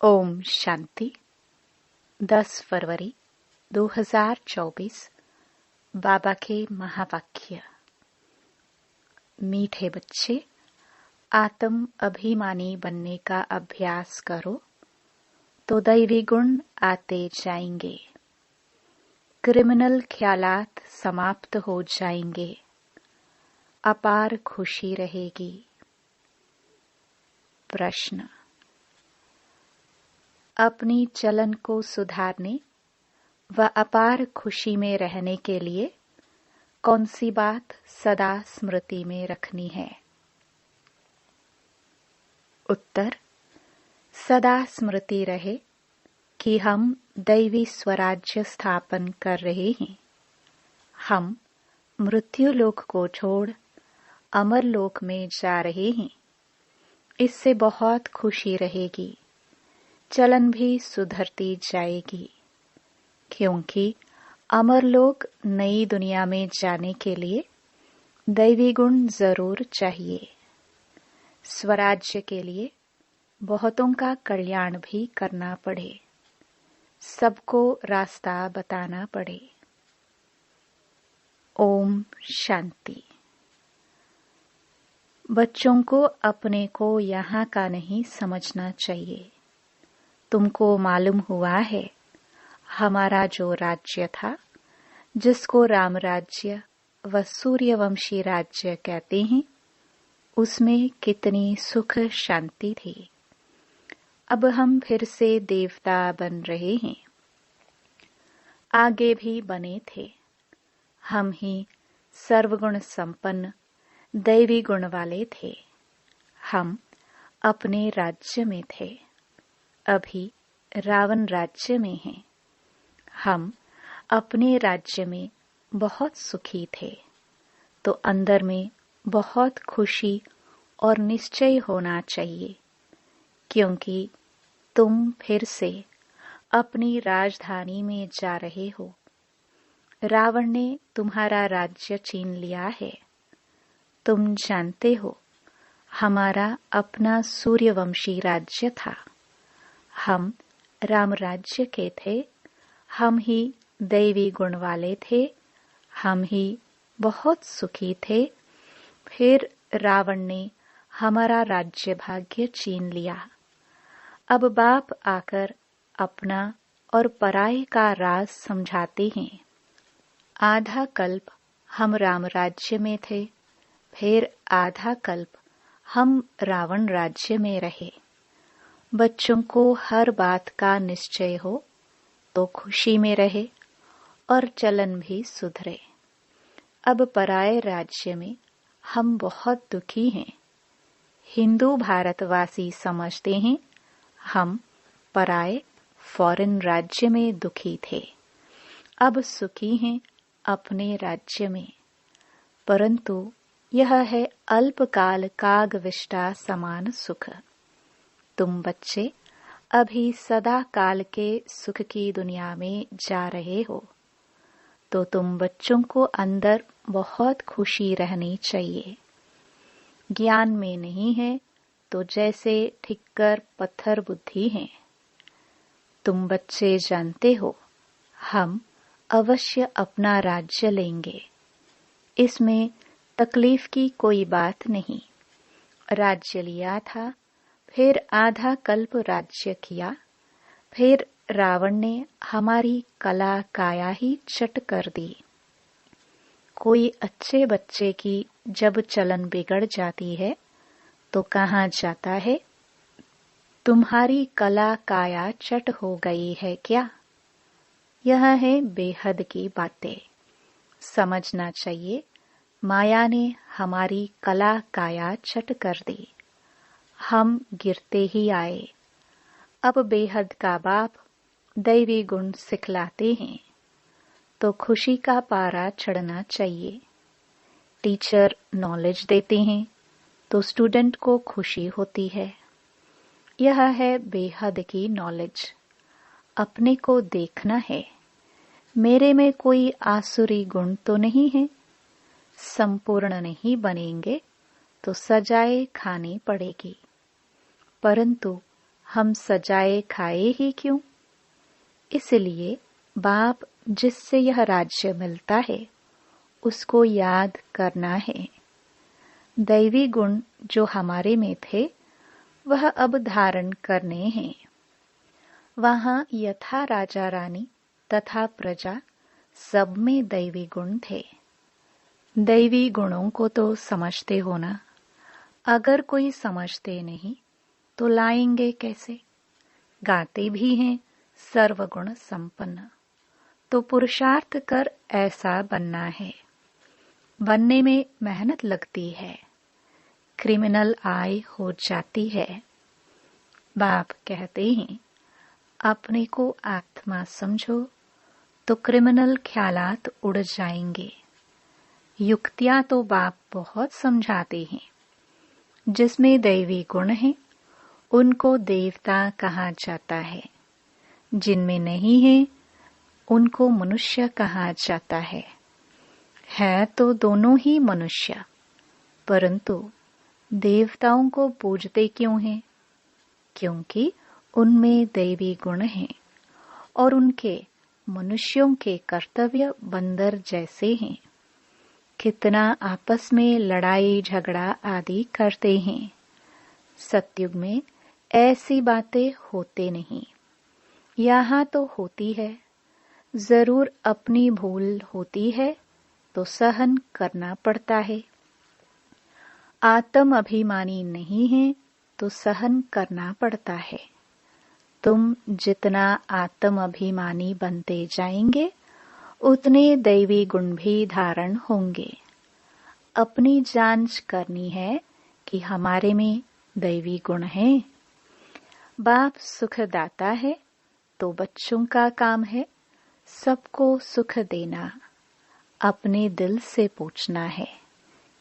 ओम शांति। 10 फरवरी 2024। बाबा के महावाक्य। मीठे बच्चे, आत्म अभिमानी बनने का अभ्यास करो तो दैवी गुण आते जाएंगे। क्रिमिनल ख्यालात समाप्त हो जाएंगे। अपार खुशी रहेगी। प्रश्न। अपनी चलन को सुधारने व अपार खुशी में रहने के लिए कौन सी बात सदा स्मृति में रखनी है? उत्तर। सदा स्मृति रहे कि हम दैवी स्वराज्य स्थापन कर रहे हैं। हम मृत्यु लोक को छोड़ अमर लोक में जा रहे हैं। इससे बहुत खुशी रहेगी। चलन भी सुधरती जाएगी, क्योंकि अमर लोक नई दुनिया में जाने के लिए दैवी गुण जरूर चाहिए। स्वराज्य के लिए बहुतों का कल्याण भी करना पड़े, सबको रास्ता बताना पड़े। ओम शांति। बच्चों को अपने को यहाँ का नहीं समझना चाहिए। तुमको मालूम हुआ है, हमारा जो राज्य था, जिसको राम राज्य व सूर्यवंशी राज्य कहते हैं, उसमें कितनी सुख शांति थी। अब हम फिर से देवता बन रहे हैं। आगे भी बने थे। हम ही सर्वगुण संपन्न दैवी गुण वाले थे। हम अपने राज्य में थे। अभी रावण राज्य में हैं। हम अपने राज्य में बहुत सुखी थे, तो अंदर में बहुत खुशी और निश्चय होना चाहिए, क्योंकि तुम फिर से अपनी राजधानी में जा रहे हो। रावण ने तुम्हारा राज्य छीन लिया है। तुम जानते हो, हमारा अपना सूर्यवंशी राज्य था। हम राम राज्य के थे। हम ही दैवी गुण वाले थे। हम ही बहुत सुखी थे। फिर रावण ने हमारा राज्य भाग्य छीन लिया। अब बाप आकर अपना और पराये का राज समझाते हैं। आधा कल्प हम राम राज्य में थे, फिर आधा कल्प हम रावण राज्य में रहे। बच्चों को हर बात का निश्चय हो तो खुशी में रहे और चलन भी सुधरे। अब पराये राज्य में हम बहुत दुखी हैं। हिंदू भारतवासी समझते हैं हम पराये फॉरेन राज्य में दुखी थे। अब सुखी हैं अपने राज्य में, परंतु यह है अल्पकाल कागविष्टा समान सुख। तुम बच्चे अभी सदा काल के सुख की दुनिया में जा रहे हो, तो तुम बच्चों को अंदर बहुत खुशी रहनी चाहिए। ज्ञान में नहीं है तो जैसे ठिक्कर पत्थर बुद्धि हैं। तुम बच्चे जानते हो, हम अवश्य अपना राज्य लेंगे। इसमें तकलीफ की कोई बात नहीं। राज्य लिया था, फिर आधा कल्प राज्य किया, फिर रावण ने हमारी कला काया ही चट कर दी। कोई अच्छे बच्चे की जब चलन बिगड़ जाती है तो कहाँ जाता है? तुम्हारी कला काया चट हो गई है क्या? यह है बेहद की बातें। समझना चाहिए, माया ने हमारी कला काया चट कर दी। हम गिरते ही आए। अब बेहद का बाप दैवी गुण सिखलाते हैं, तो खुशी का पारा चढ़ना चाहिए। टीचर नॉलेज देते हैं तो स्टूडेंट को खुशी होती है। यह है बेहद की नॉलेज। अपने को देखना है, मेरे में कोई आसुरी गुण तो नहीं है। संपूर्ण नहीं बनेंगे तो सजाए खानी पड़ेगी, परंतु हम सजाए खाए ही क्यों? इसलिए बाप जिससे यह राज्य मिलता है उसको याद करना है। दैवी गुण जो हमारे में थे वह अब धारण करने हैं। वहां यथा राजा रानी तथा प्रजा सब में दैवी गुण थे। दैवी गुणों को तो समझते हो ना? अगर कोई समझते नहीं तो लाएंगे कैसे? गाते भी हैं सर्वगुण संपन्न, तो पुरुषार्थ कर ऐसा बनना है। बनने में मेहनत लगती है, क्रिमिनल आय हो जाती है। बाप कहते हैं अपने को आत्मा समझो तो क्रिमिनल ख्यालात उड़ जाएंगे। युक्तियां तो बाप बहुत समझाते हैं। जिसमें दैवी गुण है उनको देवता कहा जाता है, जिनमें नहीं है उनको मनुष्य कहा जाता है तो दोनों ही मनुष्य, परंतु देवताओं को पूजते क्यों हैं? क्योंकि उनमें दैवी गुण हैं और उनके मनुष्यों के कर्तव्य बंदर जैसे हैं। कितना आपस में लड़ाई झगड़ा आदि करते हैं। सतयुग में ऐसी बातें होते नहीं। यहाँ तो होती है, जरूर अपनी भूल होती है तो सहन करना पड़ता है। आत्म अभिमानी नहीं है तो सहन करना पड़ता है। तुम जितना आत्म अभिमानी बनते जाएंगे उतने दैवी गुण भी धारण होंगे। अपनी जांच करनी है कि हमारे में दैवी गुण है। बाप सुखदाता है तो बच्चों का काम है सबको सुख देना। अपने दिल से पूछना है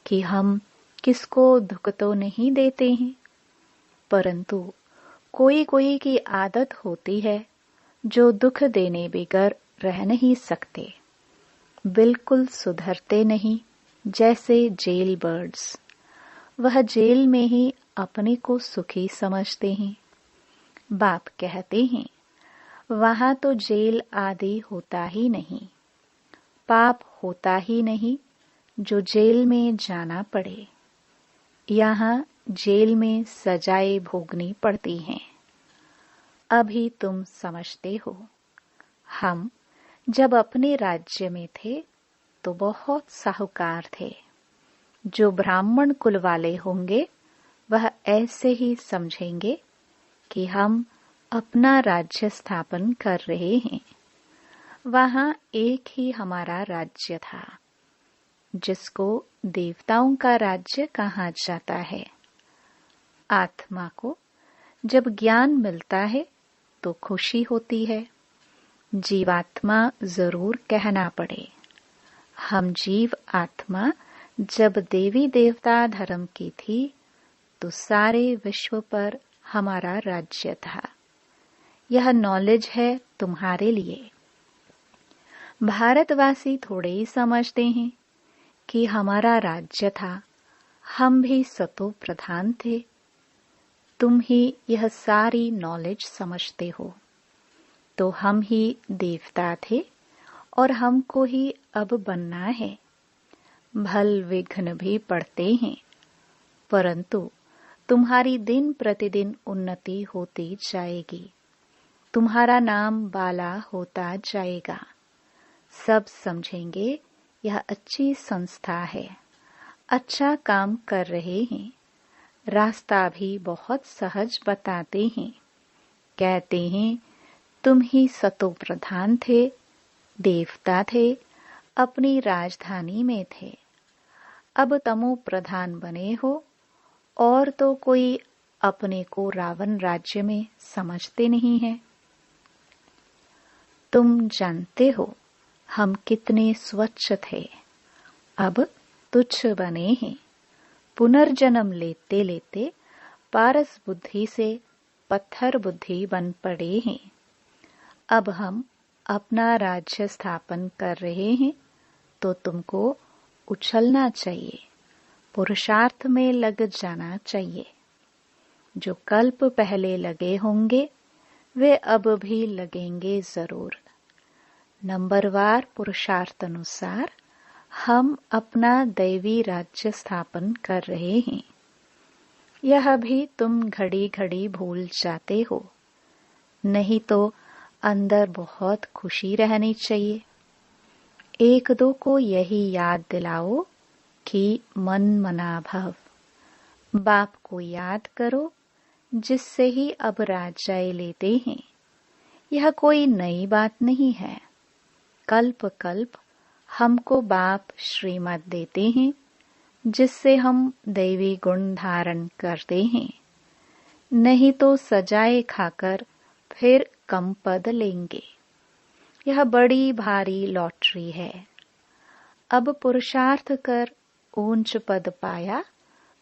कि हम किसको दुख तो नहीं देते हैं, परंतु कोई कोई की आदत होती है जो दुख देने बगैर रह नहीं सकते, बिल्कुल सुधरते नहीं, जैसे जेल बर्ड्स। वह जेल में ही अपने को सुखी समझते हैं। बाप कहते हैं वहां तो जेल आदि होता ही नहीं, पाप होता ही नहीं जो जेल में जाना पड़े। यहाँ जेल में सजाएं भोगनी पड़ती हैं। अभी तुम समझते हो। हम जब अपने राज्य में थे तो बहुत साहूकार थे। जो ब्राह्मण कुल वाले होंगे वह ऐसे ही समझेंगे कि हम अपना राज्य स्थापन कर रहे हैं। वहां एक ही हमारा राज्य था, जिसको देवताओं का राज्य कहा जाता है। आत्मा को जब ज्ञान मिलता है तो खुशी होती है। जीवात्मा जरूर कहना पड़े। हम जीव आत्मा जब देवी देवता धर्म की थी तो सारे विश्व पर हमारा राज्य था। यह नॉलेज है तुम्हारे लिए। भारतवासी थोड़े ही समझते हैं कि हमारा राज्य था, हम भी सतो प्रधान थे। तुम ही यह सारी नॉलेज समझते हो। तो हम ही देवता थे और हमको ही अब बनना है। भल विघ्न भी पड़ते हैं, परंतु तुम्हारी दिन प्रतिदिन उन्नति होती जाएगी। तुम्हारा नाम बाला होता जाएगा। सब समझेंगे यह अच्छी संस्था है, अच्छा काम कर रहे हैं। रास्ता भी बहुत सहज बताते हैं। कहते हैं तुम ही सतो प्रधान थे, देवता थे, अपनी राजधानी में थे। अब तमो प्रधान बने हो और तो कोई अपने को रावण राज्य में समझते नहीं है। तुम जानते हो हम कितने स्वच्छ थे, अब तुच्छ बने हैं। पुनर्जन्म लेते लेते पारस बुद्धि से पत्थर बुद्धि बन पड़े हैं। अब हम अपना राज्य स्थापन कर रहे हैं तो तुमको उछलना चाहिए, पुरुषार्थ में लग जाना चाहिए। जो कल्प पहले लगे होंगे वे अब भी लगेंगे जरूर। नंबरवार पुरुषार्थ अनुसार हम अपना दैवी राज्य स्थापन कर रहे हैं। यह भी तुम घड़ी घड़ी भूल जाते हो, नहीं तो अंदर बहुत खुशी रहनी चाहिए। एक दो को यही याद दिलाओ कि मन मना भव, बाप को याद करो जिससे ही अब राज्य लेते हैं। यह कोई नई बात नहीं है। कल्प कल्प हमको बाप श्रीमत देते हैं जिससे हम दैवी गुण धारण करते हैं, नहीं तो सजाए खाकर फिर कम पद लेंगे। यह बड़ी भारी लॉटरी है। अब पुरुषार्थ कर ऊंच पद पाया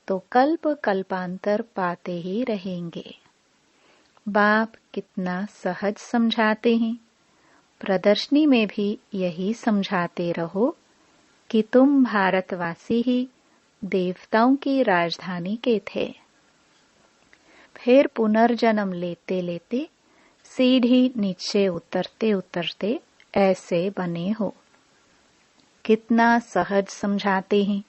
तो कल्प कल्पांतर पाते ही रहेंगे। बाप कितना सहज समझाते हैं। प्रदर्शनी में भी यही समझाते रहो कि तुम भारतवासी ही देवताओं की राजधानी के थे। फिर पुनर्जन्म लेते लेते सीढ़ी नीचे उतरते उतरते ऐसे बने हो। कितना सहज समझाते हैं।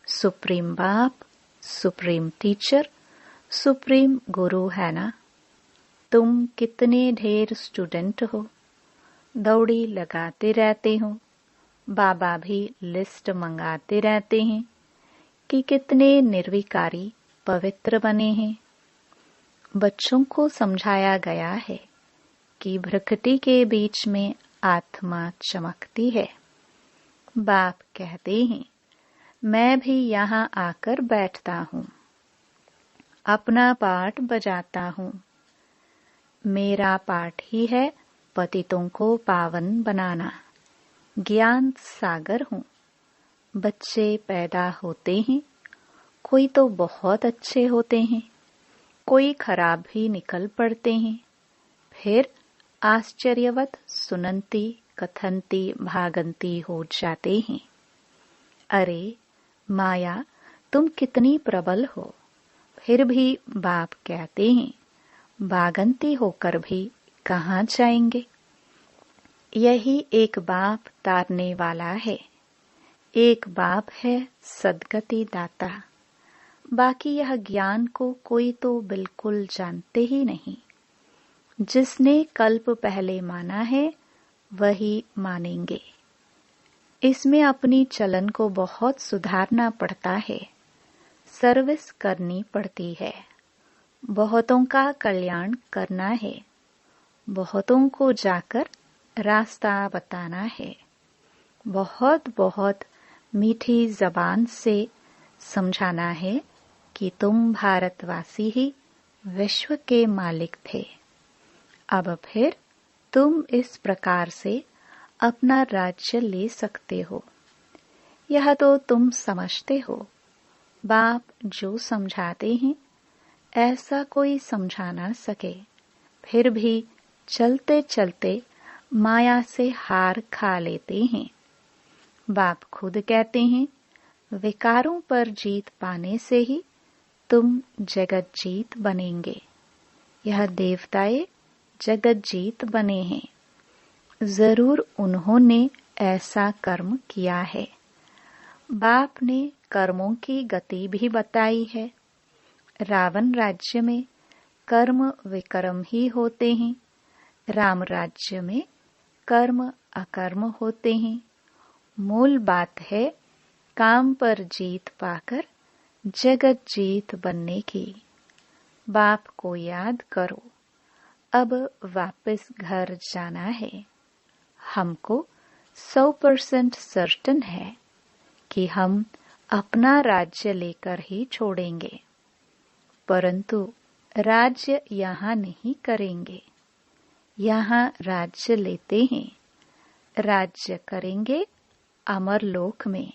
सुप्रीम बाप, सुप्रीम टीचर, सुप्रीम गुरु है ना। तुम कितने ढेर स्टूडेंट हो, दौड़ी लगाते रहते हो। बाबा भी लिस्ट मंगाते रहते हैं कि कितने निर्विकारी पवित्र बने हैं। बच्चों को समझाया गया है कि भ्रकुटी के बीच में आत्मा चमकती है। बाप कहते हैं मैं भी यहाँ आकर बैठता हूँ, अपना पाठ बजाता हूँ। मेरा पाठ ही है पतितों को पावन बनाना। ज्ञान सागर हूँ। बच्चे पैदा होते हैं, कोई तो बहुत अच्छे होते हैं, कोई खराब भी निकल पड़ते हैं। फिर आश्चर्यवत सुनंती कथनती भागंती हो जाते हैं। अरे माया, तुम कितनी प्रबल हो। फिर भी बाप कहते हैं भागंती होकर भी कहाँ जाएंगे। यही एक बाप तारने वाला है। एक बाप है सद्गति दाता। बाकी यह ज्ञान को कोई तो बिल्कुल जानते ही नहीं। जिसने कल्प पहले माना है वही मानेंगे। इसमें अपनी चलन को बहुत सुधारना पड़ता है, सर्विस करनी पड़ती है, बहुतों का कल्याण करना है, बहुतों को जाकर रास्ता बताना है। बहुत बहुत मीठी जबान से समझाना है कि तुम भारतवासी ही विश्व के मालिक थे। अब फिर तुम इस प्रकार से अपना राज्य ले सकते हो। यह तो तुम समझते हो। बाप जो समझाते हैं ऐसा कोई समझा ना सके। फिर भी चलते चलते माया से हार खा लेते हैं। बाप खुद कहते हैं विकारों पर जीत पाने से ही तुम जगत जीत बनेंगे। यह देवताएं जगत जीत बने हैं। जरूर उन्होंने ऐसा कर्म किया है। बाप ने कर्मों की गति भी बताई है। रावण राज्य में कर्म विकर्म ही होते हैं। राम राज्य में कर्म अकर्म होते हैं। मूल बात है काम पर जीत पाकर जगत जीत बनने की। बाप को याद करो। अब वापस घर जाना है। हमको 100% सर्टन है कि हम अपना राज्य लेकर ही छोड़ेंगे, परंतु राज्य यहाँ नहीं करेंगे। यहाँ राज्य लेते हैं, राज्य करेंगे अमरलोक में।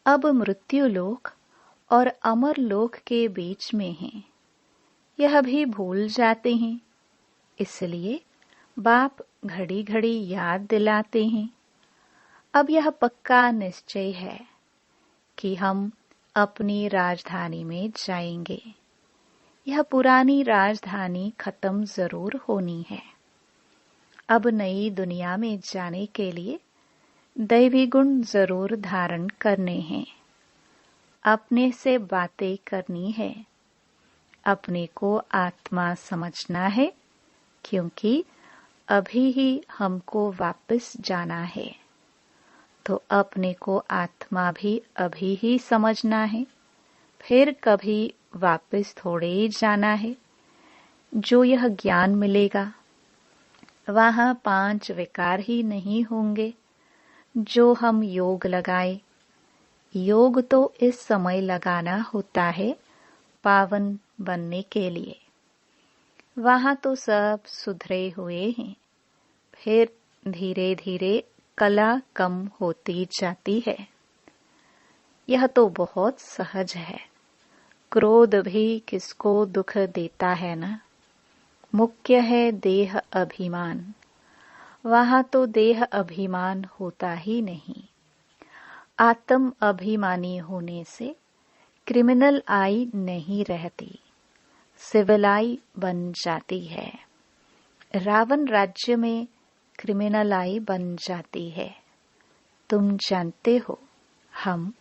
अब मृत्युलोक और अमरलोक के बीच में हैं। यह भी भूल जाते हैं। इसलिए बाप घड़ी घड़ी याद दिलाते हैं। अब यह पक्का निश्चय है कि हम अपनी राजधानी में जाएंगे। यह पुरानी राजधानी खत्म जरूर होनी है। अब नई दुनिया में जाने के लिए दैवी गुण जरूर धारण करने हैं। अपने से बातें करनी है। अपने को आत्मा समझना है, क्योंकि अभी ही हमको वापस जाना है। तो अपने को आत्मा भी अभी ही समझना है, फिर कभी वापस थोड़े ही जाना है। जो यह ज्ञान मिलेगा वहाँ 5 विकार ही नहीं होंगे। जो हम योग लगाए, योग तो इस समय लगाना होता है पावन बनने के लिए। वहाँ तो सब सुधरे हुए हैं। फिर धीरे धीरे कला कम होती जाती है। यह तो बहुत सहज है। क्रोध भी किसको दुख देता है ना। मुख्य है देह अभिमान। वहाँ तो देह अभिमान होता ही नहीं। आत्म अभिमानी होने से क्रिमिनल आई नहीं रहती, सिविल आई बन जाती है। रावण राज्य में क्रिमिनल आई बन जाती है। तुम जानते हो, हम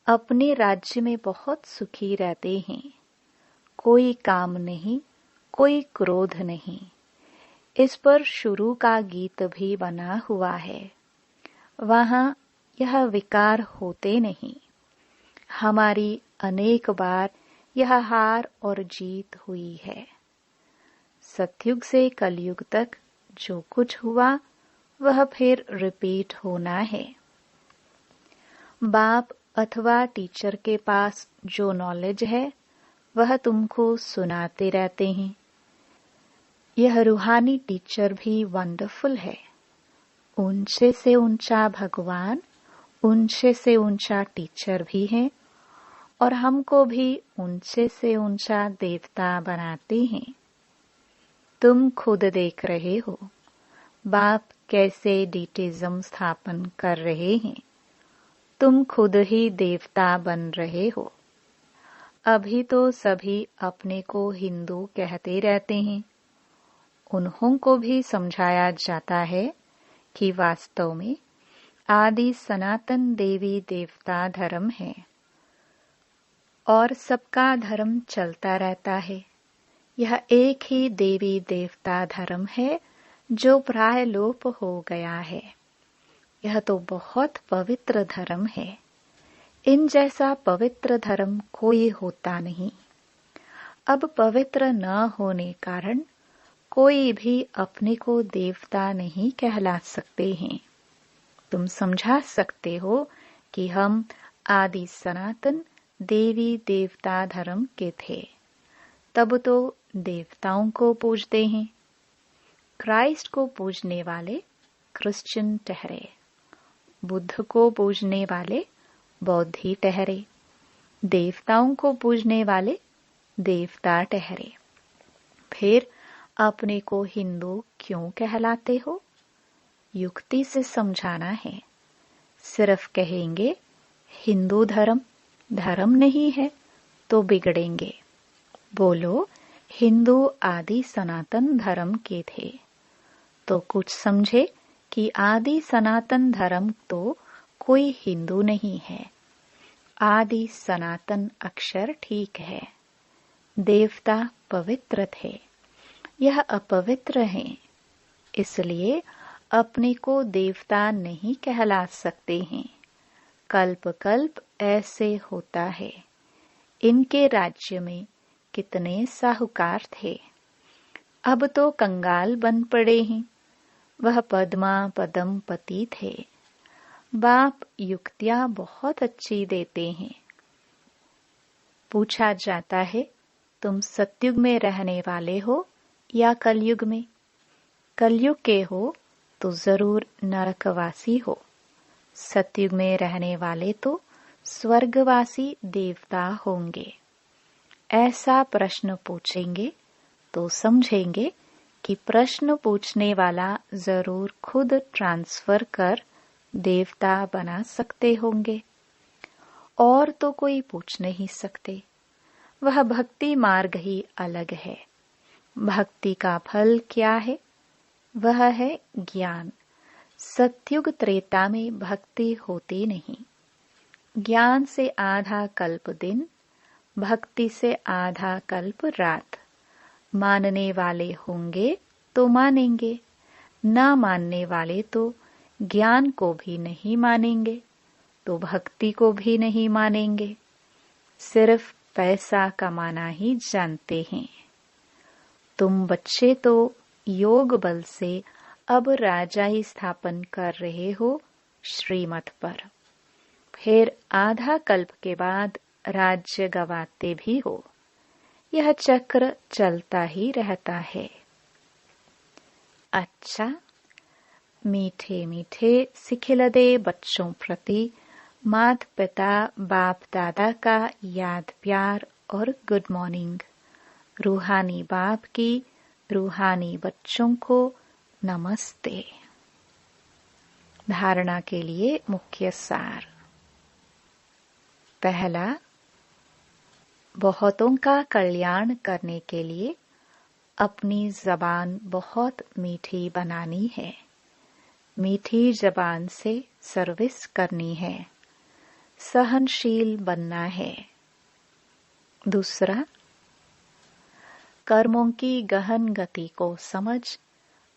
अपने राज्य में बहुत सुखी रहते हैं। कोई काम नहीं, कोई क्रोध नहीं। इस पर शुरू का गीत भी बना हुआ है। वहाँ यह विकार होते नहीं। हमारी अनेक बार यह हार और जीत हुई है। सतयुग से कलयुग तक जो कुछ हुआ वह फिर रिपीट होना है। बाप अथवा टीचर के पास जो नॉलेज है वह तुमको सुनाते रहते हैं। यह रूहानी टीचर भी वंडरफुल है। ऊंचे से ऊंचा भगवान, ऊंचे से ऊंचा टीचर भी है, और हमको भी ऊंचे से ऊंचा देवता बनाते हैं। तुम खुद देख रहे हो बाप कैसे डीटिज्म स्थापन कर रहे हैं। तुम खुद ही देवता बन रहे हो। अभी तो सभी अपने को हिंदू कहते रहते हैं। उन्हों को भी समझाया जाता है कि वास्तव में आदि सनातन देवी देवता धर्म है और सबका धर्म चलता रहता है। यह एक ही देवी देवता धर्म है जो प्राय लोप हो गया है। यह तो बहुत पवित्र धर्म है। इन जैसा पवित्र धर्म कोई होता नहीं। अब पवित्र न होने कारण कोई भी अपने को देवता नहीं कहला सकते हैं। तुम समझा सकते हो कि हम आदि सनातन देवी देवता धर्म के थे। तब तो देवताओं को पूजते हैं। क्राइस्ट को पूजने वाले क्रिश्चियन ठहरे, बुद्ध को पूजने वाले बौद्धि ठहरे, देवताओं को पूजने वाले देवता ठहरे। फिर अपने को हिंदू क्यों कहलाते हो? युक्ति से समझाना है। सिर्फ कहेंगे हिंदू धर्म धर्म नहीं है तो बिगड़ेंगे। बोलो हिंदू आदि सनातन धर्म के थे, तो कुछ समझे कि आदि सनातन धर्म तो कोई हिंदू नहीं है। आदि सनातन अक्षर ठीक है। देवता पवित्र थे, यह अपवित्र हैं, इसलिए अपने को देवता नहीं कहला सकते हैं। कल्प कल्प ऐसे होता है। इनके राज्य में कितने साहूकार थे, अब तो कंगाल बन पड़े हैं। वह पद्मा पदम पति थे। बाप युक्तियां बहुत अच्छी देते हैं। पूछा जाता है, तुम सतयुग में रहने वाले हो या कलयुग में? कलयुग के हो तो जरूर नरकवासी हो। सतयुग में रहने वाले तो स्वर्गवासी देवता होंगे। ऐसा प्रश्न पूछेंगे तो समझेंगे कि प्रश्न पूछने वाला जरूर खुद ट्रांसफर कर देवता बना सकते होंगे, और तो कोई पूछ नहीं सकते। वह भक्ति मार्ग ही अलग है। भक्ति का फल क्या है? वह है ज्ञान। सतयुग त्रेता में भक्ति होती नहीं। ज्ञान से आधा कल्प दिन, भक्ति से आधा कल्प रात। मानने वाले होंगे तो मानेंगे, न मानने वाले तो ज्ञान को भी नहीं मानेंगे, तो भक्ति को भी नहीं मानेंगे। सिर्फ पैसा कमाना ही जानते हैं। तुम बच्चे तो योग बल से अब राजाई स्थापन कर रहे हो श्रीमत पर, फिर आधा कल्प के बाद राज्य गवाते भी हो। यह चक्र चलता ही रहता है। अच्छा, मीठे मीठे सिखिलदे बच्चों प्रति माता पिता बाप दादा का याद प्यार और गुड मॉर्निंग। रूहानी बाप की रूहानी बच्चों को नमस्ते। धारणा के लिए मुख्य सार। पहला, बहुतों का कल्याण करने के लिए अपनी जबान बहुत मीठी बनानी है। मीठी जबान से सर्विस करनी है, सहनशील बनना है। दूसरा, कर्मों की गहन गति को समझ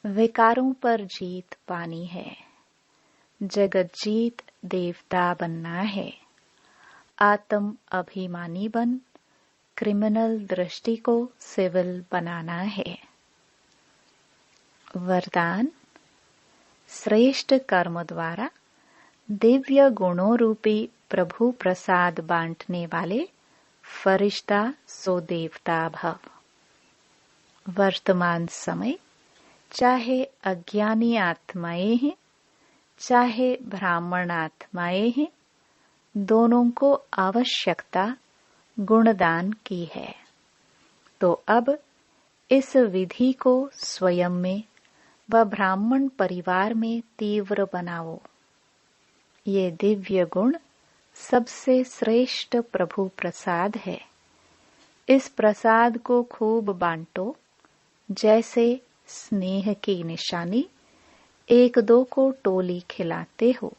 विकारों पर जीत पानी है। जगत जीत देवता बनना है। आत्म अभिमानी बन क्रिमिनल दृष्टि को सिविल बनाना है। वरदान, श्रेष्ठ कर्म द्वारा दिव्य गुणों रूपी प्रभु प्रसाद बांटने वाले फरिश्ता सो देवता भव। वर्तमान समय चाहे अज्ञानी आत्माएं हैं, चाहे ब्राह्मण आत्माएं हैं, दोनों को आवश्यकता गुणदान की है। तो अब इस विधि को स्वयं में व ब्राह्मण परिवार में तीव्र बनाओ। ये दिव्य गुण सबसे श्रेष्ठ प्रभु प्रसाद है। इस प्रसाद को खूब बांटो, जैसे स्नेह की निशानी एक दो को टोली खिलाते हो।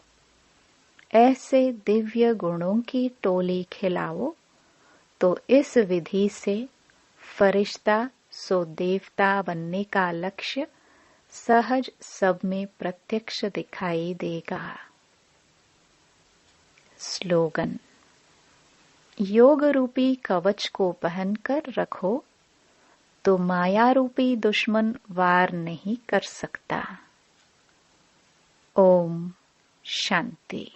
ऐसे दिव्य गुणों की टोली खिलाओ तो इस विधि से फरिश्ता सो देवता बनने का लक्ष्य सहज सब में प्रत्यक्ष दिखाई देगा। स्लोगन, योग रूपी कवच को पहनकर रखो तो माया रूपी दुश्मन वार नहीं कर सकता। ओम शांति।